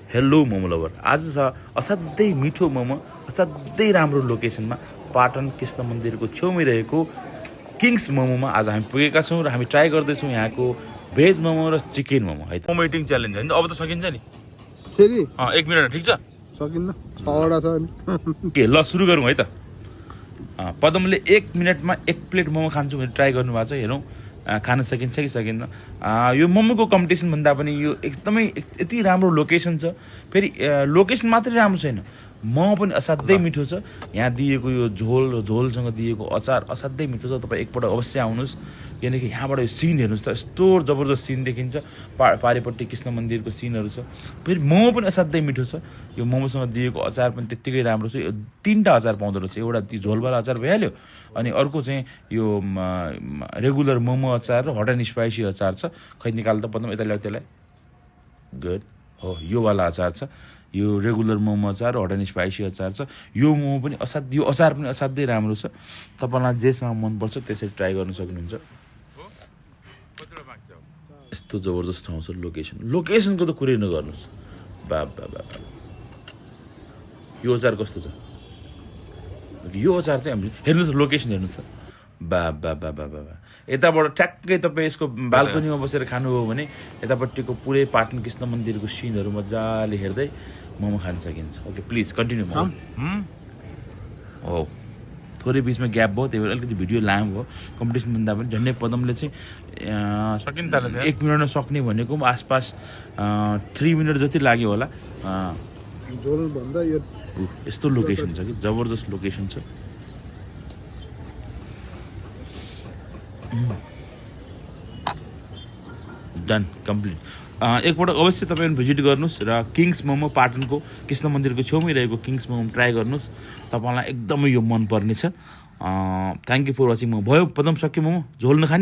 Hello momo lover, आज छ असाध्यै मिठो मोमो, असाध्यै राम्रो लोकेसनमा पाटन कृष्ण मन्दिरको छेउमै रहेको किङ्स मोमोमा आज हामी पुगेका छौँ र हामी ट्राई गर्दैछौँ यहाँको भेज मोमो र चिकन मोमो है। मोमो इटिङ च्यालेन्ज होइन, अब त सकिन्छ नि फेरि 1 मिनट ठिक छ सकिन्न 6वटा छ नि के ल सुरु गरौँ है त। पदमले 1 मिनटमा 1 प्लेट मोमो खान्छु भनेर ट्राई गर्नुभएको छ, हेरौँ खान सकिन्छ कि सकिन्न। यो मोमोको कम्पिटिसन भन्दा पनि यो एकदमै यति राम्रो लोकेसन छ, फेरि लोकेसन मात्रै राम्रो छैन, मोमो पनि असाध्यै मिठो छ। यहाँ दिएको यो झोलसँग दिएको अचार असाध्यै मिठो छ। तपाईँ एकपल्ट अवश्य आउनुहोस्, किनकि यहाँबाट यो सिन हेर्नुहोस् त, यस्तो जबरजस्त सिन देखिन्छ। पारिपट्टि कृष्ण मन्दिरको सिनहरू छ, फेरि मोमो पनि असाध्यै मिठो छ। यो मोमोसँग दिएको अचार पनि त्यत्तिकै राम्रो छ। यो 3टा अचार पाउँदो रहेछ, एउटा ती झोलवाला अचार भइहाल्यो, अनि अर्को चाहिँ यो रेगुलर मोमो अचार र हट एन्ड स्पाइसी अचार छ। खै निकाल त पदम, यता ल्याऊ त्यसलाई। गुड हो, यो वाला अचार छ, यो रेगुलर मोमो अचार र हट एन्ड स्पाइसी अचार छ। यो मोमो पनि यो अचार पनि असाध्यै राम्रो छ। तपाईँलाई जेसँग मनपर्छ त्यसरी ट्राई गर्न सक्नुहुन्छ। यस्तो जबरजस्त ठाउँ छ, लोकेसनको त कुरै नगर्नुहोस्। बा यो अचार कस्तो छ, यो अचार चाहिँ हामीले हेर्नुहोस्, लोकेसन हेर्नुहोस् त। बा यताबाट ठ्याक्कै तपाईँ यसको बाल्कनीमा बसेर खानुभयो भने यतापट्टिको पुरै पाटन कृष्ण मन्दिरको सिनहरू मजाले हेर्दै मोमो खान सकिन्छ। Okay please continue. हो, थोरै बिचमा ग्याप भयो, त्यही भएर अलिकति भिडियो लामो भयो। कम्पिटिसन भन्दा पनि झन्डै पदमले चाहिँ 1 मिनटमा सक्ने भनेको आसपास 3 मिनट जति लाग्यो होला। झोल भन्दा यो यस्तो लोकेसन छ कि जबरजस्त लोकेसन छ। Done complete. एकपल्ट अवश्य तपाईँ भिजिट गर्नुहोस् र किङ्स मोमो पाटनको कृष्ण मन्दिरको छेउमै रहेको किङ्स मोमो ट्राई गर्नुहोस्, तपाईँलाई एकदमै यो मनपर्ने छ। Thank you for watching. भयो पदम सक्यो मोमो, झोल नखाने।